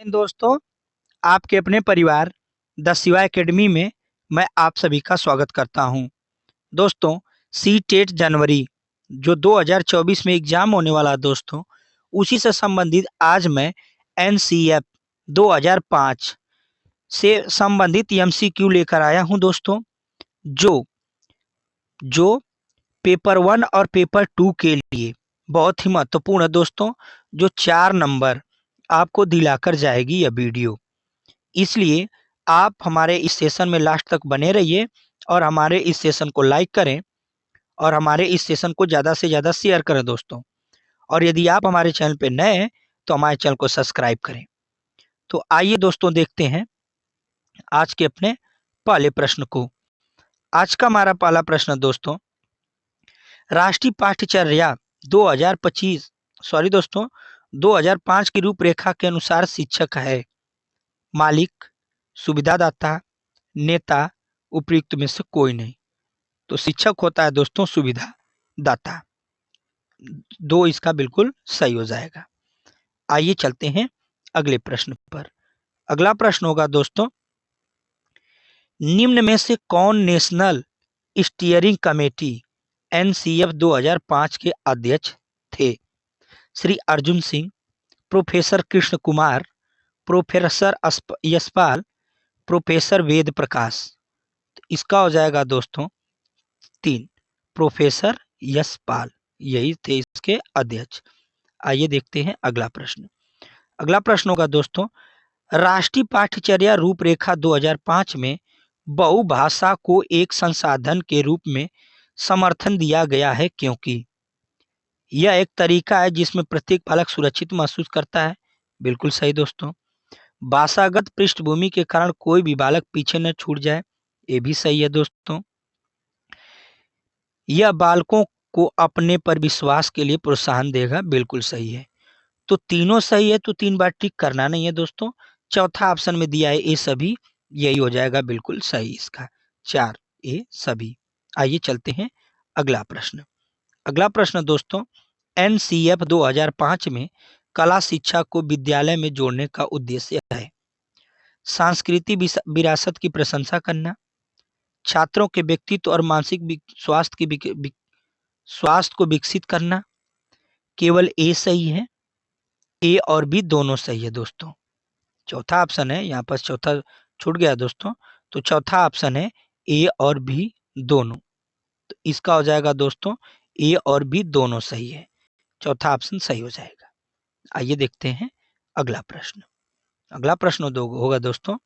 दोस्तों, आपके अपने परिवार द शिवा एकेडमी में मैं आप सभी का स्वागत करता हूं। दोस्तों, सी टेट जनवरी जो 2024 में एग्जाम होने वाला है दोस्तों, उसी से संबंधित आज मैं एनसीएफ 2005 से संबंधित एमसीक्यू लेकर आया हूं दोस्तों। जो जो पेपर 1 और पेपर 2 के लिए बहुत ही महत्वपूर्ण है दोस्तों। जो 4 नंबर आपको दिलाकर जाएगी यह वीडियो, इसलिए आप हमारे इस सेशन में लास्ट तक बने रहिए और हमारे इस सेशन को लाइक करें और हमारे इस सेशन को ज़्यादा से ज़्यादा शेयर करें दोस्तों। और यदि आप हमारे चैनल पर नए हैं तो हमारे चैनल को सब्सक्राइब करें। तो आइए दोस्तों, देखते हैं आज के अपने पहले प्रश्न को। आज का हमारा पहला प्रश्न दोस्तों, राष्ट्रीय पाठ्यचर्या 2025 सॉरी दोस्तों 2005 की रूपरेखा के अनुसार शिक्षक है मालिक, सुविधादाता, नेता, उपयुक्त में से कोई नहीं। तो शिक्षक होता है दोस्तों सुविधा दाता। दो इसका बिल्कुल सही हो जाएगा। आइए चलते हैं अगले प्रश्न पर। अगला प्रश्न होगा दोस्तों, निम्न में से कौन नेशनल स्टीयरिंग कमेटी एनसीएफ 2005 के अध्यक्ष थे? Shri Arjun Singh, professor Krishna Kumar, professor Yashpal, professor Ved Prakash. तो इसका हो जाएगा दोस्तों 3, प्रोफेसर यशपाल, यही थे इसके अध्यक्ष। आइए देखते हैं अगला प्रश्न। अगला प्रश्न होगा दोस्तों, राष्ट्रीय पाठ्यचर्या रूपरेखा 2005 में बहुभाषा को एक संसाधन के रूप में समर्थन दिया गया है क्योंकि यह एक तरीका है जिसमें प्रत्येक बालक सुरक्षित महसूस करता है। बिल्कुल सही दोस्तों। भाषागत पृष्ठभूमि के कारण कोई भी बालक पीछे न छूट जाए, ये भी सही है दोस्तों। यह बालकों को अपने पर विश्वास के लिए प्रोत्साहन देगा, बिल्कुल सही है। तो तीनों सही है, तो 3 बार टिक करना नहीं है दोस्तों। चौथा ऑप्शन में दिया है ये सभी, यही हो जाएगा बिल्कुल सही इसका 4 ये सभी। आइए चलते हैं अगला प्रश्न। अगला प्रश्न दोस्तों, एनसीएफ 2005 में कला शिक्षा को विद्यालय में जोड़ने का उद्देश्य है सांस्कृतिक विरासत की प्रशंसा करना, छात्रों के व्यक्तित्व और मानसिक स्वास्थ्य को विकसित करना। केवल ए सही है, ए और बी दोनों सही है दोस्तों। चौथा ऑप्शन है, यहाँ पर चौथा छूट गया दोस्तों, तो चौथा ऑप्शन है ए और बी दोनों। तो इसका हो जाएगा दोस्तों ए और बी दोनों सही है, चौथा ऑप्शन सही हो जाएगा। आइए देखते हैं अगला प्रश्न। अगला प्रश्न होगा दोस्तों,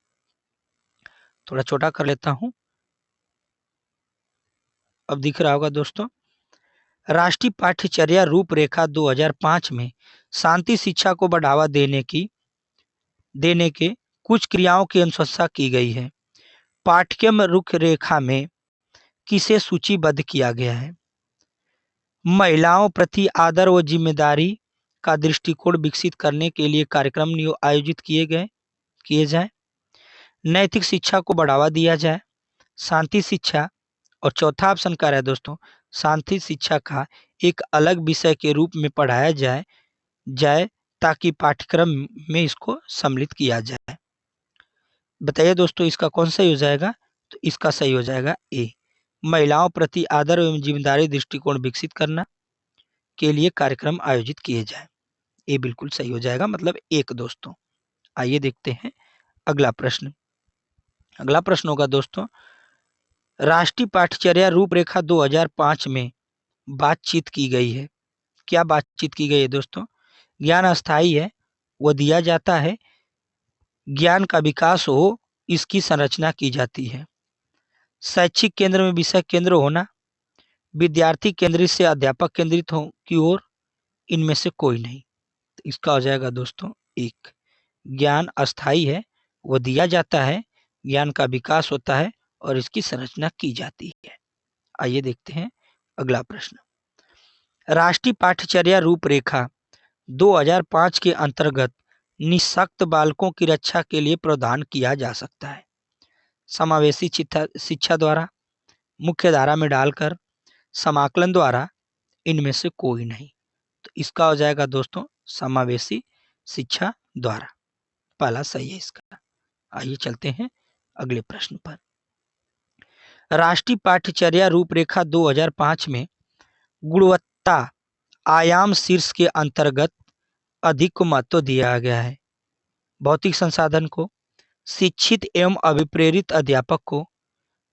थोड़ा छोटा कर लेता हूं, अब दिख रहा होगा दोस्तों। राष्ट्रीय पाठ्यचर्या रूपरेखा 2005 में शांति शिक्षा को बढ़ावा देने के कुछ क्रियाओं की अनुशंसा की गई है। पाठ्यक्रम रूपरेखा में किसे सूचीबद्ध किया गया है? महिलाओं प्रति आदर व जिम्मेदारी का दृष्टिकोण विकसित करने के लिए कार्यक्रम आयोजित किए जाए, नैतिक शिक्षा को बढ़ावा दिया जाए, शांति शिक्षा, और चौथा ऑप्शन क्या है दोस्तों, शांति शिक्षा का एक अलग विषय के रूप में पढ़ाया जाए ताकि पाठ्यक्रम में इसको सम्मिलित किया जाए। बताइए दोस्तों इसका कौन सही हो जाएगा? तो इसका सही हो जाएगा ए, महिलाओं प्रति आदर एवं जिम्मेदारी दृष्टिकोण विकसित करना के लिए कार्यक्रम आयोजित किए जाए। ये बिल्कुल सही हो जाएगा, मतलब एक दोस्तों। आइए देखते हैं अगला प्रश्न। अगला प्रश्न होगा दोस्तों, राष्ट्रीय पाठ्यचर्या रूपरेखा 2005 में बातचीत की गई है। क्या बातचीत की गई है दोस्तों? ज्ञान अस्थायी है, वह दिया जाता है, ज्ञान का विकास हो इसकी संरचना की जाती है, शैक्षिक केंद्र में विषय केंद्र होना, विद्यार्थी केंद्रित से अध्यापक केंद्रित हो की ओर, इनमें से कोई नहीं। तो इसका हो जाएगा दोस्तों एक, ज्ञान अस्थायी है, वह दिया जाता है, ज्ञान का विकास होता है और इसकी संरचना की जाती है। आइए देखते हैं अगला प्रश्न। राष्ट्रीय पाठ्यचर्या रूपरेखा 2005 के अंतर्गत निःशक्त बालकों की रक्षा के लिए प्रावधान किया जा सकता है समावेशी शिक्षा द्वारा, मुख्य धारा में डालकर, समाकलन द्वारा, इनमें से कोई नहीं। तो इसका हो जाएगा दोस्तों समावेशी शिक्षा द्वारा। पहला सही है इसका। आइए चलते हैं अगले प्रश्न पर। राष्ट्रीय पाठ्यचर्या रूपरेखा 2005 में गुणवत्ता आयाम शीर्ष के अंतर्गत अधिक को महत्व दिया गया है। भौतिक संसाधन को, शिक्षित एवं अभिप्रेरित अध्यापक को,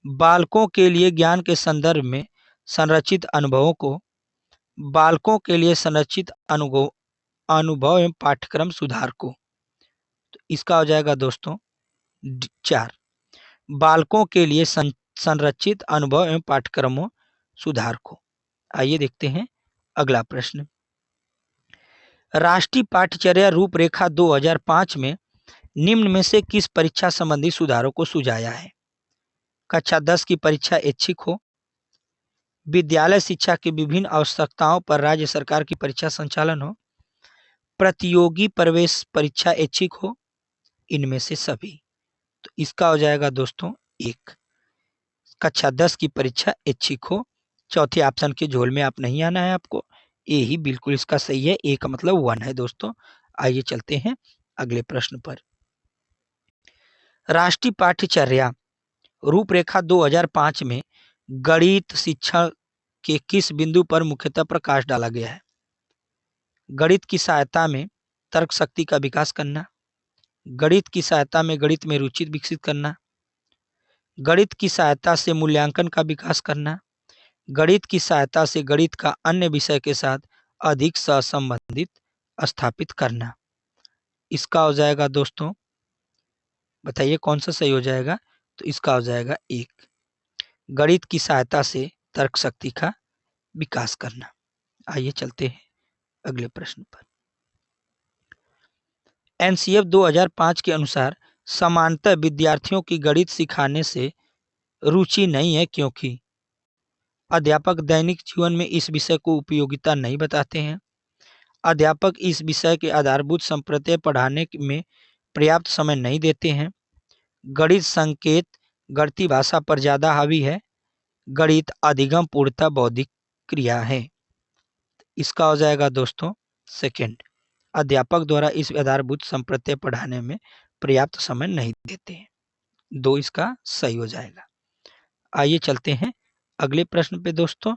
बालकों के लिए ज्ञान के संदर्भ में संरचित अनुभवों को, बालकों के लिए संरचित अनुभव एवं पाठ्यक्रम सुधार को। तो इसका हो जाएगा दोस्तों 4, बालकों के लिए संरचित अनुभव एवं पाठ्यक्रमों सुधार को। आइए देखते हैं अगला प्रश्न। राष्ट्रीय पाठ्यचर्या रूपरेखा 2005 में निम्न में से किस परीक्षा संबंधी सुधारों को सुझाया है? कक्षा 10 की परीक्षा ऐच्छिक हो, विद्यालय शिक्षा की विभिन्न आवश्यकताओं पर राज्य सरकार की परीक्षा संचालन हो, प्रतियोगी प्रवेश परीक्षा ऐच्छिक हो, इनमें से सभी। तो इसका हो जाएगा दोस्तों 1, कक्षा 10 की परीक्षा ऐच्छिक हो। चौथे ऑप्शन के झोल में आप नहीं आना है आपको, ए ही बिल्कुल इसका सही है। ए का मतलब 1 है दोस्तों। आइए चलते हैं अगले प्रश्न पर। राष्ट्रीय पाठ्यचर्या रूपरेखा 2005 में गणित शिक्षा के किस बिंदु पर मुख्यतः प्रकाश डाला गया है? गणित की सहायता में तर्क शक्ति का विकास करना, गणित की सहायता में गणित में रुचि विकसित करना, गणित की सहायता से मूल्यांकन का विकास करना, गणित की सहायता से गणित का अन्य विषय के साथ अधिक सहसंबंधित स्थापित करना। इसका हो जाएगा दोस्तों, बताइए कौन सा सही हो जाएगा? तो इसका हो जाएगा 1, गणित की सहायता से तर्क शक्ति का विकास करना। आइए चलते हैं अगले प्रश्न पर। एनसीएफ 2005 के अनुसार सामान्यतः विद्यार्थियों की गणित सिखाने से रुचि नहीं है क्योंकि अध्यापक दैनिक जीवन में इस विषय को उपयोगिता नहीं बताते हैं, अध्यापक इस विषय के आधारभूत संप्रत्यय पढ़ाने में पर्याप्त समय नहीं देते हैं, गणित संकेत गणितीय भाषा पर ज़्यादा हावी है, गणित अधिगम पूर्णतः बौद्धिक क्रिया है। इसका हो जाएगा दोस्तों 2, अध्यापक द्वारा इस आधारभूत संप्रत्यय पढ़ाने में पर्याप्त समय नहीं देते हैं। 2 इसका सही हो जाएगा। आइए चलते हैं अगले प्रश्न पे दोस्तों।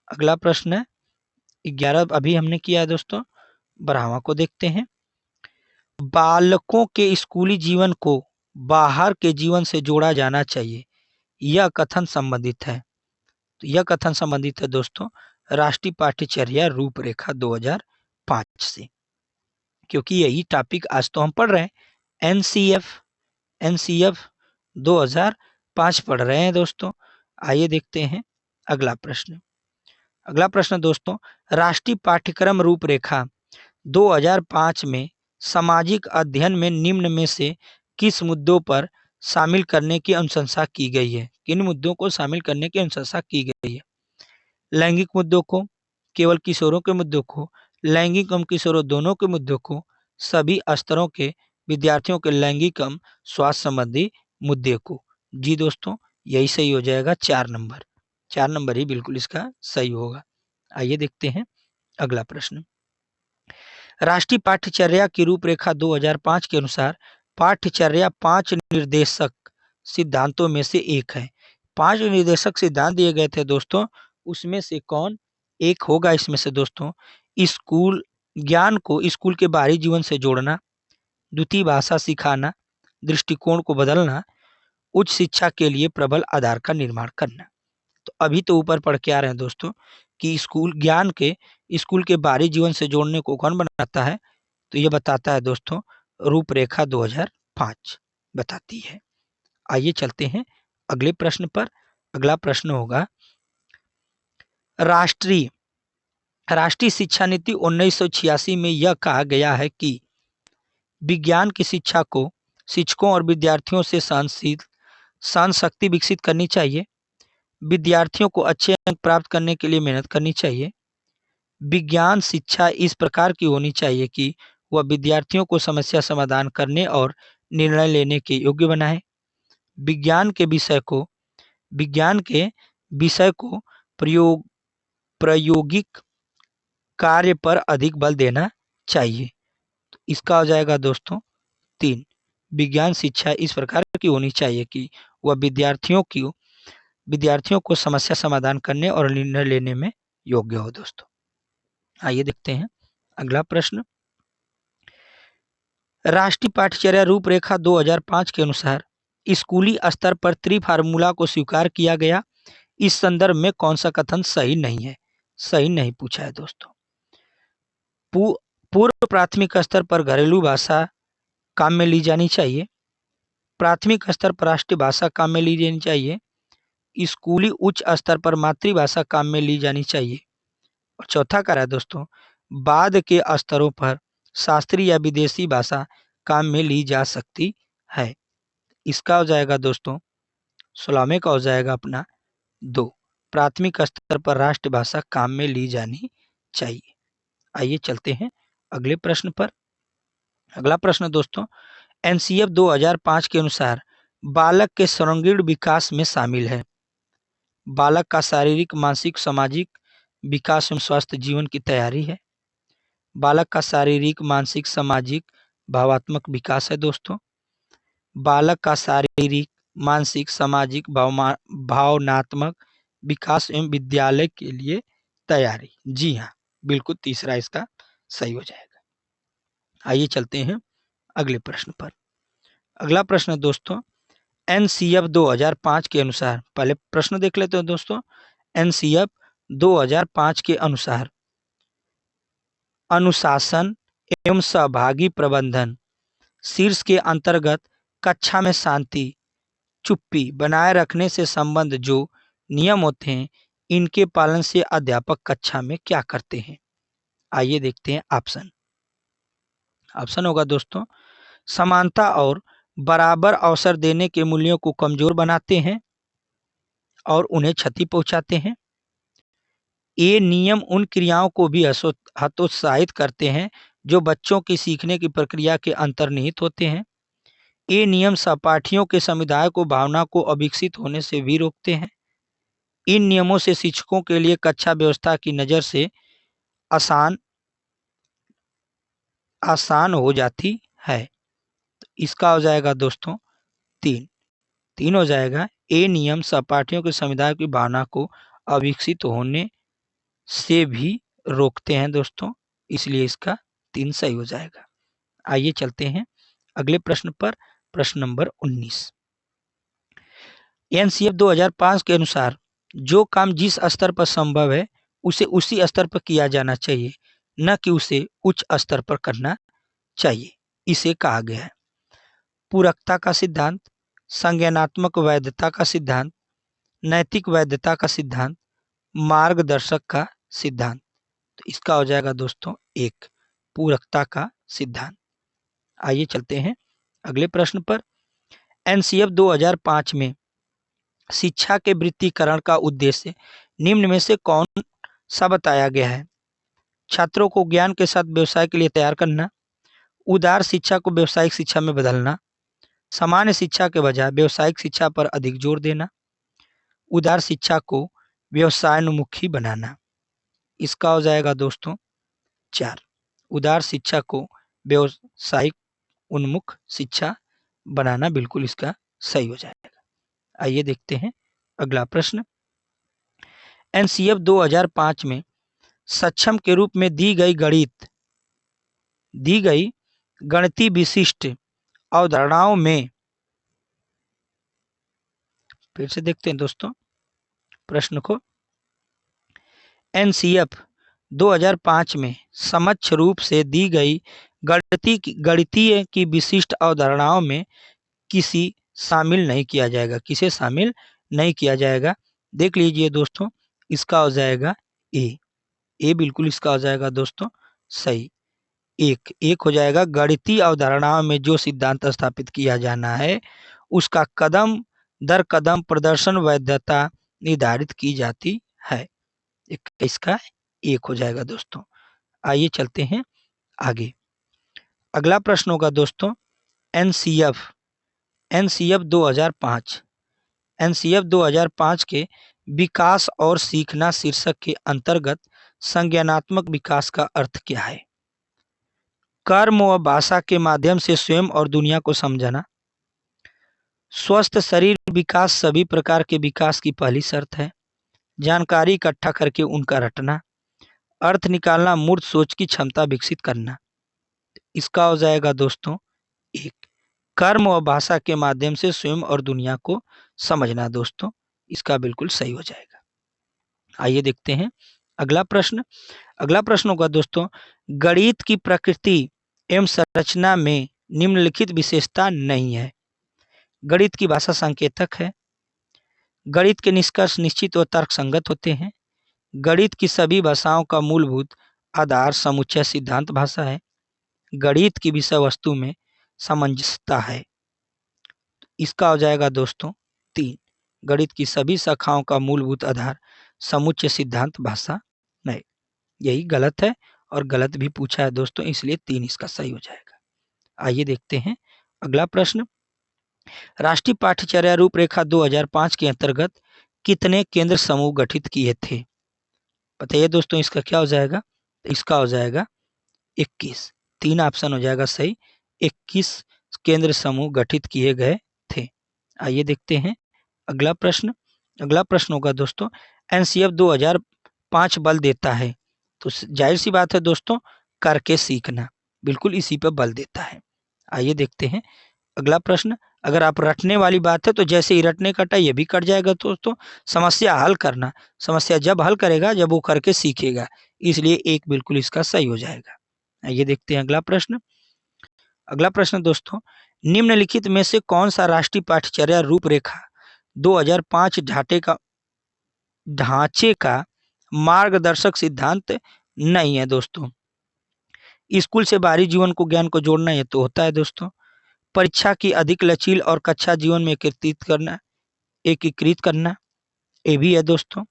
अगला प्रश्न है 11 अभी हमने किया है दोस्तों, 12वां को देखते हैं। बालकों के स्कूली जीवन को बाहर के जीवन से जोड़ा जाना चाहिए, यह कथन संबंधित है। तो यह कथन संबंधित है दोस्तों राष्ट्रीय पाठ्यचर्या रूपरेखा 2005 से, क्योंकि यही टॉपिक आज तो हम पढ़ रहे हैं। एनसीएफ 2005 पढ़ रहे हैं दोस्तों। आइए देखते हैं अगला प्रश्न। अगला प्रश्न दोस्तों, राष्ट्रीय पाठ्यक्रम रूपरेखा 2005 में सामाजिक अध्ययन में निम्न में से किस मुद्दों पर शामिल करने की अनुशंसा की गई है? किन मुद्दों को शामिल करने की अनुशंसा की गई है? लैंगिक मुद्दों को, केवल किशोरों के मुद्दों को, लैंगिक एवं किशोरों दोनों के मुद्दों को, सभी स्तरों के विद्यार्थियों के लैंगिक एवं स्वास्थ्य संबंधी मुद्दे को। जी दोस्तों, यही सही हो जाएगा 4 नंबर। 4 नंबर ही बिल्कुल इसका सही होगा। आइए देखते हैं अगला प्रश्न। राष्ट्रीय पाठ्यचर्या की रूपरेखा 2005 के अनुसार पाठ्यचर्या 5 निर्देशक सिद्धांतों में से एक है। 5 निर्देशक सिद्धांत दिए गए थे दोस्तों, उसमें से कौन एक होगा? इसमें से दोस्तों स्कूल ज्ञान को स्कूल के बाहरी जीवन से जोड़ना, द्वितीय भाषा सिखाना, दृष्टिकोण को बदलना, उच्च शिक्षा के लिए प्रबल आधार का निर्माण करना। तो अभी तो ऊपर पढ़ के आ रहे हैं दोस्तों कि स्कूल ज्ञान के स्कूल के बाहरी जीवन से जोड़ने को कौन बनाता है? तो ये बताता है दोस्तों रूपरेखा 2005 बताती है। आइए चलते हैं अगले प्रश्न पर। अगला प्रश्न होगा राष्ट्रीय शिक्षा नीति 1986 में यह कहा गया है कि विज्ञान की शिक्षा को शिक्षकों और विद्यार्थियों से सहन शक्ति विकसित करनी चाहिए, विद्यार्थियों को अच्छे अंक प्राप्त करने के लिए मेहनत करनी चाहिए, विज्ञान शिक्षा इस प्रकार की होनी चाहिए कि वह विद्यार्थियों को समस्या समाधान करने और निर्णय लेने के योग्य बनाए, विज्ञान के विषय को प्रायोगिक कार्य पर अधिक बल देना चाहिए। तो इसका हो जाएगा दोस्तों 3, विज्ञान शिक्षा इस प्रकार की होनी चाहिए कि वह विद्यार्थियों को समस्या समाधान करने और निर्णय लेने में योग्य हो। दोस्तों आइए देखते हैं अगला प्रश्न। राष्ट्रीय पाठ्यचर्या रूपरेखा 2005 के अनुसार स्कूली स्तर पर त्रिफार्मूला को स्वीकार किया गया। इस संदर्भ में कौन सा कथन सही नहीं है? सही नहीं पूछा है दोस्तों। पूर्व प्राथमिक स्तर पर घरेलू भाषा काम में ली जानी चाहिए। प्राथमिक स्तर पर राष्ट्रीय भाषा काम में ली जानी चाहिए। स्कूली उच्च स्तर पर मातृभाषा काम में ली जानी चाहिए। और चौथा कह रहा है दोस्तों, बाद के स्तरों पर शास्त्रीय या विदेशी भाषा काम में ली जा सकती है। इसका हो जाएगा दोस्तों 16वें का हो जाएगा अपना 2, प्राथमिक स्तर पर राष्ट्रभाषा काम में ली जानी चाहिए। आइए चलते हैं अगले प्रश्न पर। अगला प्रश्न दोस्तों, एनसीएफ 2005 के अनुसार बालक के सर्वांगीण विकास में शामिल है। बालक का शारीरिक, मानसिक, सामाजिक विकास एवं स्वस्थ जीवन की तैयारी है। बालक का शारीरिक, मानसिक, सामाजिक, भावात्मक विकास है दोस्तों। बालक का शारीरिक, मानसिक, सामाजिक, भावनात्मक विकास एवं विद्यालय के लिए तैयारी। जी हाँ, बिल्कुल तीसरा इसका सही हो जाएगा। आइए चलते हैं अगले प्रश्न पर। अगला प्रश्न दोस्तों, एनसीएफ 2005 के अनुसार, पहले प्रश्न देख लेते हैं दोस्तों। एनसीएफ 2005 के अनुसार अनुशासन एवं सहभागी प्रबंधन शीर्ष के अंतर्गत कक्षा में शांति, चुप्पी बनाए रखने से संबंध जो नियम होते हैं, इनके पालन से अध्यापक कक्षा में क्या करते हैं? आइए देखते हैं ऑप्शन। ऑप्शन होगा दोस्तों, समानता और बराबर अवसर देने के मूल्यों को कमजोर बनाते हैं और उन्हें क्षति पहुंचाते हैं। ये नियम उन क्रियाओं को भी हतोत्साहित करते हैं जो बच्चों की सीखने की प्रक्रिया के अंतर्निहित होते हैं। ये नियम सहपाठियों के समुदाय को भावना को अविकसित होने से भी रोकते हैं। इन नियमों से शिक्षकों के लिए कक्षा व्यवस्था की नज़र से आसान हो जाती है। तो इसका हो जाएगा दोस्तों 3 हो जाएगा। ये नियम सहपाठियों के समुदाय की भावना को अविकसित होने से भी रोकते हैं दोस्तों, इसलिए इसका 3 सही हो जाएगा। आइए चलते हैं अगले प्रश्न पर। प्रश्न नंबर 19। एनसीएफ 2005 के अनुसार जो काम जिस स्तर पर संभव है उसे उसी स्तर पर किया जाना चाहिए, न कि उसे उच्च स्तर पर करना चाहिए। इसे कहा गया है पूरकता का सिद्धांत, संज्ञानात्मक वैधता का सिद्धांत, नैतिक वैधता का सिद्धांत, मार्गदर्शक का सिद्धांत। तो इसका हो जाएगा दोस्तों 1, पूरकता का सिद्धांत। आइए चलते हैं अगले प्रश्न पर। एनसीएफ 2005 में शिक्षा के वृत्तीकरण का उद्देश्य निम्न में से कौन सा बताया गया है? छात्रों को ज्ञान के साथ व्यवसाय के लिए तैयार करना, उदार शिक्षा को व्यवसायिक शिक्षा में बदलना, सामान्य शिक्षा के बजाय व्यवसायिक शिक्षा पर अधिक जोर देना, उदार शिक्षा को व्यवसायोन्मुखी बनाना। इसका हो जाएगा दोस्तों 4, उदार शिक्षा को व्यवसायिक उन्मुख शिक्षा बनाना। बिल्कुल इसका सही हो जाएगा। आइए देखते हैं अगला प्रश्न। एनसीएफ 2005 में सक्षम के रूप में दी गई गणितीय विशिष्ट अवधारणाओं में, फिर से देखते हैं दोस्तों प्रश्न को। एनसीएफ 2005 में समक्ष रूप से दी गई गणितीय की विशिष्ट अवधारणाओं में किसे शामिल नहीं किया जाएगा? देख लीजिए दोस्तों, इसका हो जाएगा ए बिल्कुल इसका हो जाएगा दोस्तों सही। एक हो जाएगा। गणितीय अवधारणाओं में जो सिद्धांत स्थापित किया जाना है उसका कदम दर कदम प्रदर्शन वैधता निर्धारित की जाती है। इसका 1 हो जाएगा दोस्तों। आइए चलते हैं आगे। अगला प्रश्न होगा दोस्तों, एनसीएफ 2005 के विकास और सीखना शीर्षक के अंतर्गत संज्ञानात्मक विकास का अर्थ क्या है? कर्म व भाषा के माध्यम से स्वयं और दुनिया को समझना, स्वस्थ शरीर विकास सभी प्रकार के विकास की पहली शर्त है, जानकारी इकट्ठा करके उनका रटना, अर्थ निकालना, मूर्त सोच की क्षमता विकसित करना। इसका हो जाएगा दोस्तों एक, कर्म व भाषा के माध्यम से स्वयं और दुनिया को समझना दोस्तों, इसका बिल्कुल सही हो जाएगा। आइए देखते हैं अगला प्रश्न। अगला प्रश्न होगा दोस्तों, गणित की प्रकृति एवं संरचना में निम्नलिखित विशेषता नहीं है। गणित की भाषा सांकेतिक है, गणित के निष्कर्ष निश्चित व तर्कसंगत होते हैं, गणित की सभी भाषाओं का मूलभूत आधार समुच्चय सिद्धांत भाषा है, गणित की विषय वस्तु में सामंजस्यता है। इसका हो जाएगा दोस्तों तीन, गणित की सभी शाखाओं का मूलभूत आधार समुच्चय सिद्धांत भाषा नहीं। यही गलत है और गलत भी पूछा है दोस्तों, इसलिए तीन इसका सही हो जाएगा। आइए देखते हैं अगला प्रश्न। राष्ट्रीय पाठ्यचर्या रूपरेखा 2005 के अंतर्गत कितने केंद्र समूह गठित किए थे? बताइए दोस्तों, इसका क्या हो जाएगा? इसका हो जाएगा 21। तीन ऑप्शन हो जाएगा सही, 21 केंद्र समूह गठित किए गए थे। आइए देखते हैं अगला प्रश्न। अगला प्रश्न होगा दोस्तों, एनसीएफ 2005 बल देता है, तो जाहिर सी बात है दोस्तों, करके सीखना, बिल्कुल इसी पर बल देता है। आइए देखते हैं अगला प्रश्न। अगर आप रटने वाली बात है तो जैसे ही रटने कटा ये भी कट जाएगा दोस्तों। समस्या हल करना, समस्या जब हल करेगा जब वो करके सीखेगा, इसलिए एक बिल्कुल इसका सही हो जाएगा। आइए देखते हैं अगला प्रश्न। अगला प्रश्न दोस्तों, निम्नलिखित में से कौन सा राष्ट्रीय पाठ्यचर्या रूपरेखा 2005 ढांचे का मार्गदर्शक सिद्धांत नहीं है दोस्तों? स्कूल से बाहरी जीवन को ज्ञान को जोड़ना ये तो होता है दोस्तों, परीक्षा की अधिक लचील और कक्षा जीवन में एकीकृत करना ये भी है दोस्तों,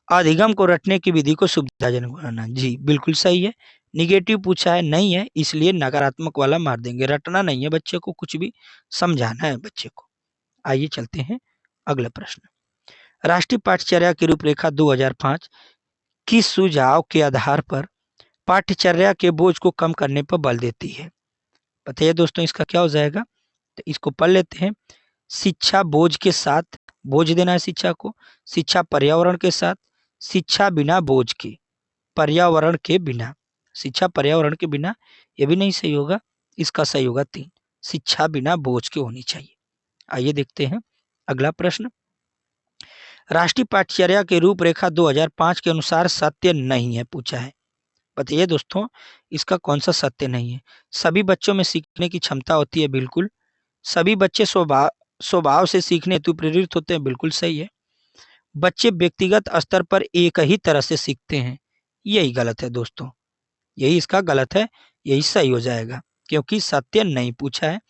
अधिगम को रटने की विधि को सुविधाजनक बनाना, जी बिल्कुल सही है। निगेटिव पूछा है, नहीं है, इसलिए नकारात्मक वाला मार देंगे। रटना नहीं है बच्चे को, कुछ भी समझाना है बच्चे को। आइए चलते हैं अगला प्रश्न। राष्ट्रीय पाठ्यचर्या की रूपरेखा 2005 किस सुझाव के आधार पर पाठ्यचर्या के बोझ को कम करने पर बल देती है? बताइए दोस्तों, इसका क्या हो जाएगा? तो इसको पढ़ लेते हैं। शिक्षा बोझ के साथ, बोझ देना है शिक्षा को, शिक्षा पर्यावरण के साथ, शिक्षा बिना बोझ के, पर्यावरण के बिना, शिक्षा पर्यावरण के बिना, ये भी नहीं सही होगा, इसका सही होगा तीन, शिक्षा बिना बोझ के होनी चाहिए। आइए देखते हैं अगला प्रश्न। राष्ट्रीय पाठ्यचर्या के रूपरेखा 2005 के अनुसार सत्य नहीं है पूछा है। बताइए दोस्तों, इसका कौन सा सत्य नहीं है? सभी बच्चों में सीखने की क्षमता होती है, बिल्कुल। सभी बच्चे स्वभाव से सीखने हेतु प्रेरित होते हैं, बिल्कुल सही है। बच्चे व्यक्तिगत स्तर पर एक ही तरह से सीखते हैं, यही गलत है दोस्तों, यही इसका गलत है, यही सही हो जाएगा, क्योंकि सत्य नहीं पूछा है।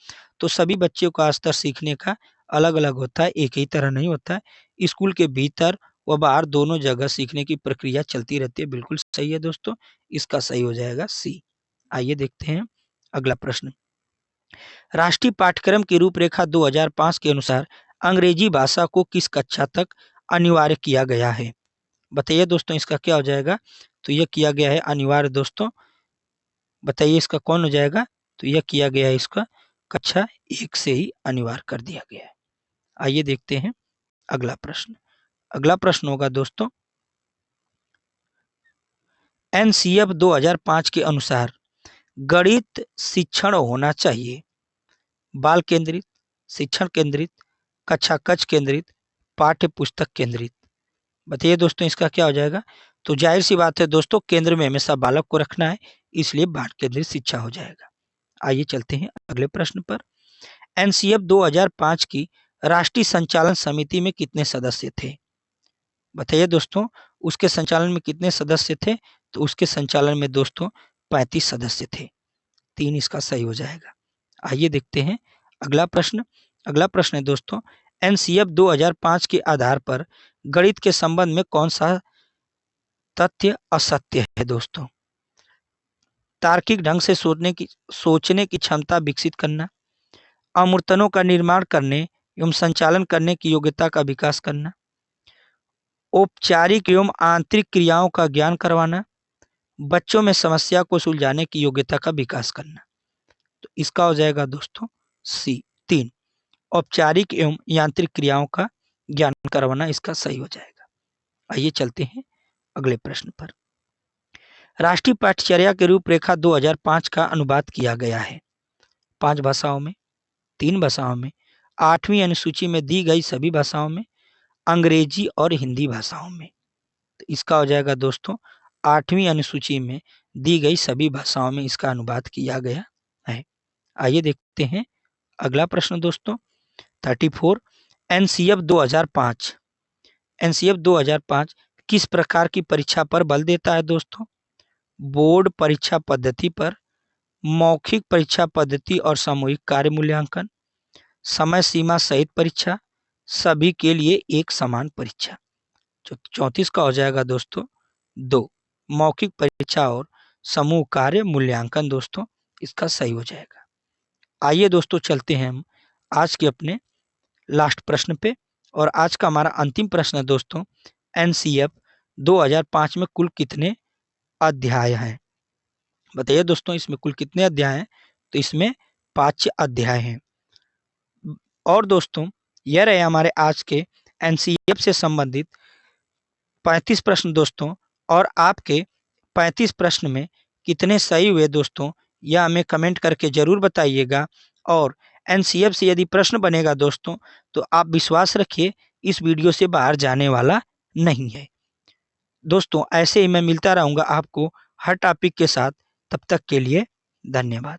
तो सभी बच्चों का स्तर सीखने का अलग अलग होता है, एक ही तरह नहीं होता है। स्कूल के भीतर व बाहर दोनों जगह सीखने की प्रक्रिया चलती रहती है, बिल्कुल सही है दोस्तों, इसका सही हो जाएगा सी। आइए देखते हैं अगला प्रश्न। राष्ट्रीय पाठ्यक्रम की रूपरेखा 2005 के अनुसार अंग्रेजी भाषा को किस कक्षा तक अनिवार्य किया गया है? बताइए दोस्तों, इसका क्या हो जाएगा? तो यह किया गया है अनिवार्य दोस्तों, बताइए इसका कौन हो जाएगा? तो यह किया गया है इसका कक्षा 1 से ही अनिवार्य कर दिया गया है। आइए देखते हैं अगला प्रश्न। अगला प्रश्न होगा दोस्तों, एनसीएफ 2005 के अनुसार गणित शिक्षण होना चाहिए बाल केंद्रित, शिक्षण केंद्रित, कक्षा कक्ष केंद्रित, पाठ्य पुस्तक केंद्रित। बताइए दोस्तों, इसका क्या हो जाएगा? तो जाहिर सी बात है दोस्तों, केंद्र में हमेशा बालक को रखना है, इसलिए बाल केंद्रित शिक्षा हो जाएगा। आइए चलते हैं अगले प्रश्न पर। एनसीएफ 2005 की राष्ट्रीय संचालन समिति में कितने सदस्य थे? बताइए दोस्तों, उसके संचालन में कितने सदस्य थे? तो उसके संचालन में दोस्तों 35 सदस्य थे, तीन इसका सही हो जाएगा। आइए देखते हैं अगला प्रश्न। अगला प्रश्न है दोस्तों, एनसीएफ 2005 के आधार पर गणित के संबंध में कौन सा तथ्य असत्य है दोस्तों? तार्किक ढंग से सोचने की क्षमता विकसित करना, अमूर्तनों का निर्माण करने एवं संचालन करने की योग्यता का विकास करना, औपचारिक एवं आंतरिक क्रियाओं का ज्ञान करवाना, बच्चों में समस्या को सुलझाने की योग्यता का विकास करना। तो इसका हो जाएगा दोस्तों सी 3, औपचारिक एवं यांत्रिक क्रियाओं का ज्ञान करवाना इसका सही हो जाएगा। आइए चलते हैं अगले प्रश्न पर। राष्ट्रीय पाठ्यचर्या के रूपरेखा 2005 का अनुवाद किया गया है 5 भाषाओं में, 3 भाषाओं में, 8वीं अनुसूची में दी गई सभी भाषाओं में, अंग्रेजी और हिंदी भाषाओं में। तो इसका हो जाएगा दोस्तों 8वीं अनुसूची में दी गई सभी भाषाओं में इसका अनुवाद किया गया है। आइए देखते हैं अगला प्रश्न दोस्तों 34। एनसीएफ 2005 एनसीएफ 2005 किस प्रकार की परीक्षा पर बल देता है दोस्तों? बोर्ड परीक्षा पद्धति पर, मौखिक परीक्षा पद्धति और सामूहिक कार्य मूल्यांकन, समय सीमा सहित परीक्षा, सभी के लिए एक समान परीक्षा। 34 का हो जाएगा दोस्तों 2, मौखिक परीक्षा और समूह कार्य मूल्यांकन दोस्तों इसका सही हो जाएगा। आइए दोस्तों चलते हैं हम आज के अपने लास्ट प्रश्न पे, और आज का हमारा अंतिम प्रश्न है दोस्तों एनसीएफ 2005 में कुल कितने अध्याय हैं? बताइए दोस्तों इसमें कुल कितने अध्याय हैं? तो इसमें 5 अध्याय हैं। और दोस्तों यह रहे हमारे आज के एनसीएफ से संबंधित 35 प्रश्न दोस्तों, और आपके 35 प्रश्न में कितने सही हुए दोस्तों यह हमें कमेंट करके जरूर बताइएगा। और एनसीएफ से यदि प्रश्न बनेगा दोस्तों तो आप विश्वास रखिए इस वीडियो से बाहर जाने वाला नहीं है दोस्तों। ऐसे ही मैं मिलता रहूंगा आपको हर टॉपिक के साथ, तब तक के लिए धन्यवाद।